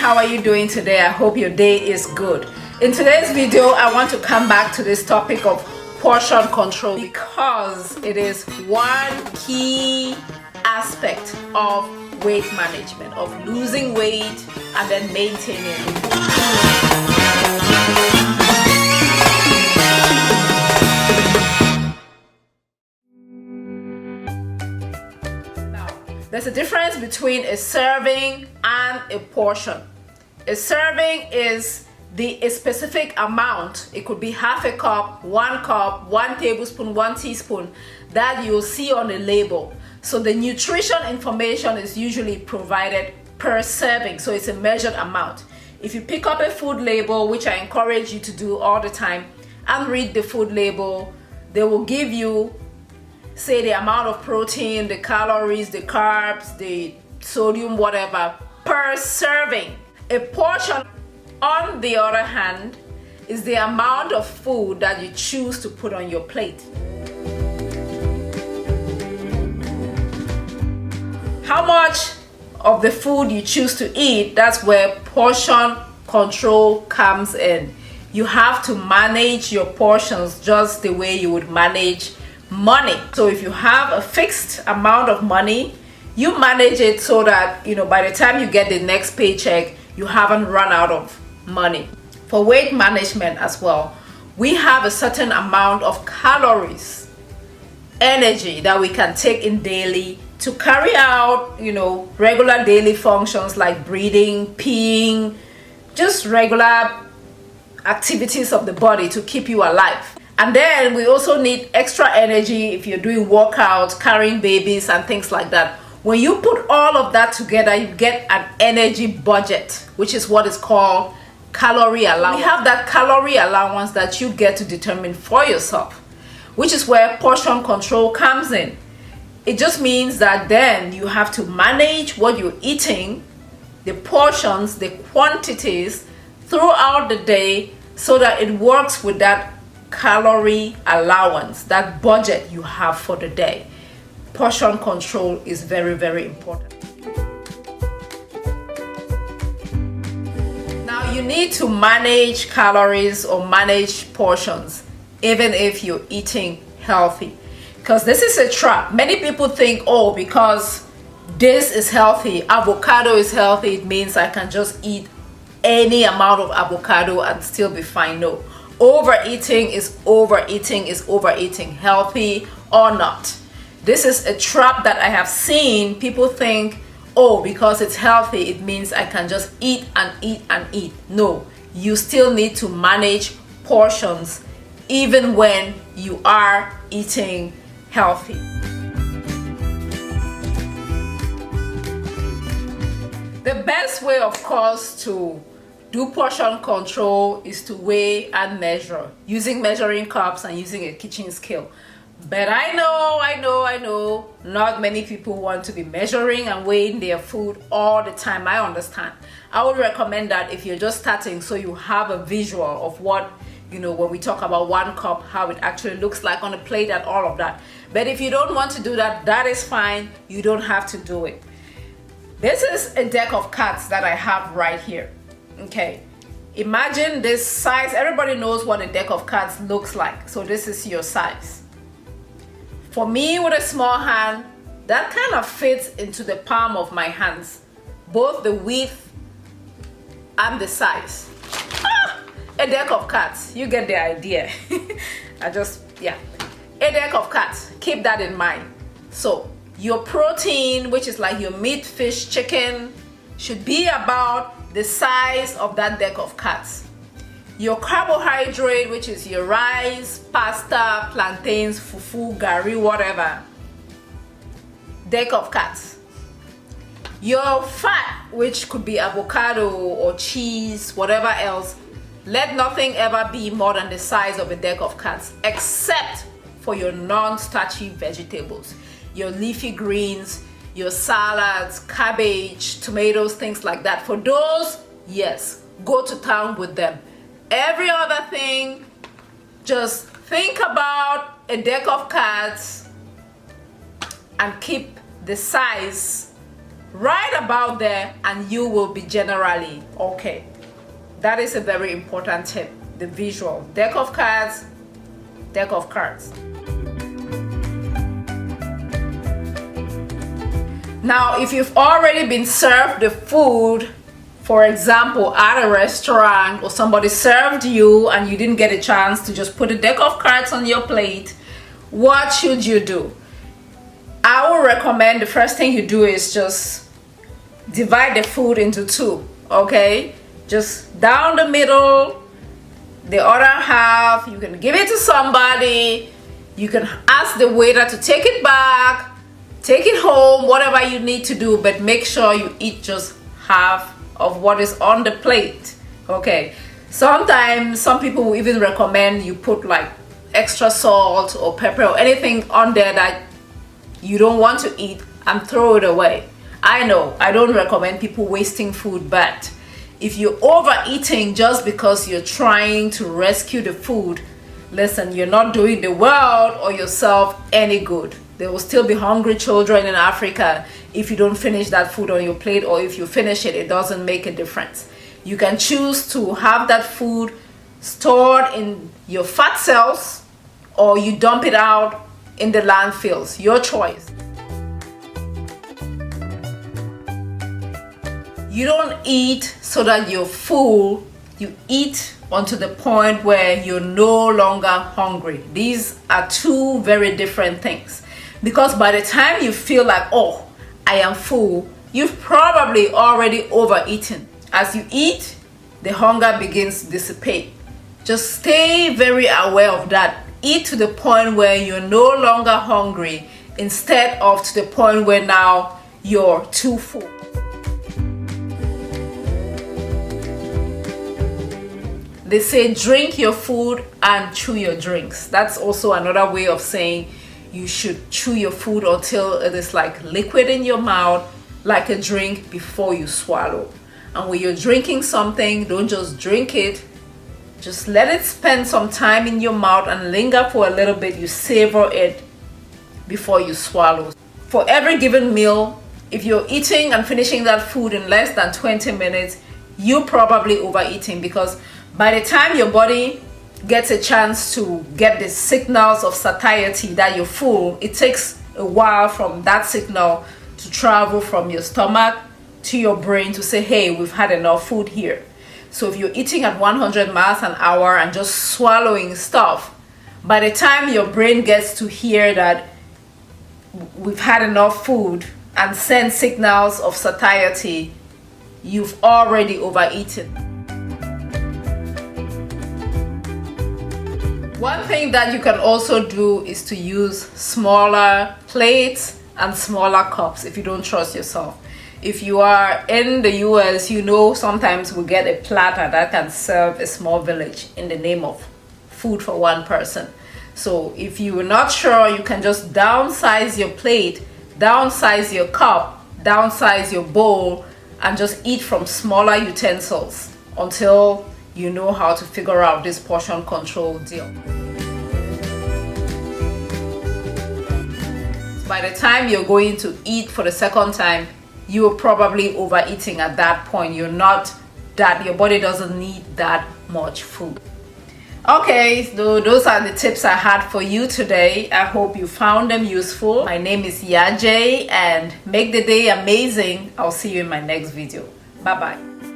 how are you doing today? I hope your day is good. In today's video, I want to come back to this topic of portion control because it is one key aspect of weight management, of losing weight and then maintaining it. There's a difference between a serving and a portion. A serving is a specific amount. It could be half a cup, 1 tablespoon, 1 teaspoon that you'll see on the label. So the nutrition information is usually provided per serving. So it's a measured amount. If you pick up a food label, which I encourage you to do all the time, and read the food label, they will give you, say, the amount of protein, the calories, the carbs, the sodium, whatever, per serving. A portion, on the other hand, is the amount of food that you choose to put on your plate. How much of the food you choose to eat, that's where portion control comes in. You have to manage your portions just the way you would manage money. So if you have a fixed amount of money, you manage it so that, by the time you get the next paycheck, you haven't run out of money. For weight management as well, we have a certain amount of calories, energy that we can take in daily to carry out, regular daily functions like breathing, peeing, just regular activities of the body to keep you alive. And then we also need extra energy if you're doing workouts, carrying babies and things like that. When you put all of that together, you get an energy budget, which is what is called calorie allowance. We have that calorie allowance that you get to determine for yourself, which is where portion control comes in. It just means that then you have to manage what you're eating, the portions, the quantities throughout the day so that it works with that calorie allowance, that budget you have for the day. Portion control is very, very important. Now you need to manage calories or manage portions even if you're eating healthy, because this is a trap. Many people think, oh, because this is healthy, avocado is healthy, it means I can just eat any amount of avocado and still be fine. No. Overeating is overeating, healthy or not. This is a trap that I have seen. People think, oh, because it's healthy, it means I can just eat and eat and eat. No, you still need to manage portions even when you are eating healthy. The best way, of course, to do portion control is to weigh and measure using measuring cups and using a kitchen scale. But I know not many people want to be measuring and weighing their food all the time. I understand. I would recommend that if you're just starting, so you have a visual of what, when we talk about 1 cup, how it actually looks like on a plate and all of that. But if you don't want to do that, that is fine. You don't have to do it. This is a deck of cards that I have right here. Okay, imagine this size. Everybody knows what a deck of cards looks like. So this is your size. For me, with a small hand, that kind of fits into the palm of my hands, both the width and the size. A deck of cards, you get the idea. A deck of cards, keep that in mind. So your protein, which is like your meat, fish, chicken, should be about the size of that deck of cards. Your carbohydrate, which is your rice, pasta, plantains, fufu, gari, whatever, deck of cards. Your fat, which could be avocado or cheese, whatever else, let nothing ever be more than the size of a deck of cards, except for your non-starchy vegetables, your leafy greens, your salads, cabbage, tomatoes, things like that. For those, yes, go to town with them. Every other thing, just think about a deck of cards and keep the size right about there, and you will be generally okay. That is a very important tip. The visual. Deck of cards, deck of cards. Now, if you've already been served the food, for example, at a restaurant, or somebody served you and you didn't get a chance to just put a deck of cards on your plate, what should you do? I would recommend the first thing you do is just divide the food into two, okay? Just down the middle, the other half, you can give it to somebody, you can ask the waiter to take it back, take it home, whatever you need to do, but make sure you eat just half of what is on the plate, okay? Sometimes some people will even recommend you put like extra salt or pepper or anything on there that you don't want to eat and throw it away. I know I don't recommend people wasting food, but if you're overeating just because you're trying to rescue the food, listen, you're not doing the world or yourself any good. There will still be hungry children in Africa if you don't finish that food on your plate, or if you finish it, it doesn't make a difference. You can choose to have that food stored in your fat cells, or you dump it out in the landfills. Your choice. You don't eat so that you're full. You eat unto the point where you're no longer hungry. These are two very different things. Because by the time you feel like, oh, I am full, you've probably already overeaten. As you eat, the hunger begins to dissipate. Just stay very aware of that. Eat to the point where you're no longer hungry, instead of to the point where now you're too full. They say drink your food and chew your drinks. That's also another way of saying you should chew your food until it is like liquid in your mouth, like a drink, before you swallow. And when you're drinking something, don't just drink it. Just let it spend some time in your mouth and linger for a little bit. You savor it before you swallow. For every given meal, if you're eating and finishing that food in less than 20 minutes, you're probably overeating, because by the time your body gets a chance to get the signals of satiety that you're full, it takes a while from that signal to travel from your stomach to your brain to say, hey, we've had enough food here. So if you're eating at 100 miles an hour and just swallowing stuff, by the time your brain gets to hear that we've had enough food and send signals of satiety, you've already overeaten. One thing that you can also do is to use smaller plates and smaller cups if you don't trust yourself. If you are in the US, you know sometimes we get a platter that can serve a small village in the name of food for one person. So if you're not sure, you can just downsize your plate, downsize your cup, downsize your bowl, and just eat from smaller utensils until you know how to figure out this portion control deal. By the time you're going to eat for the second time, you're probably overeating at that point. Your body doesn't need that much food. Okay, so those are the tips I had for you today. I hope you found them useful. My name is YAJE, and make the day amazing. I'll see you in my next video. Bye-bye.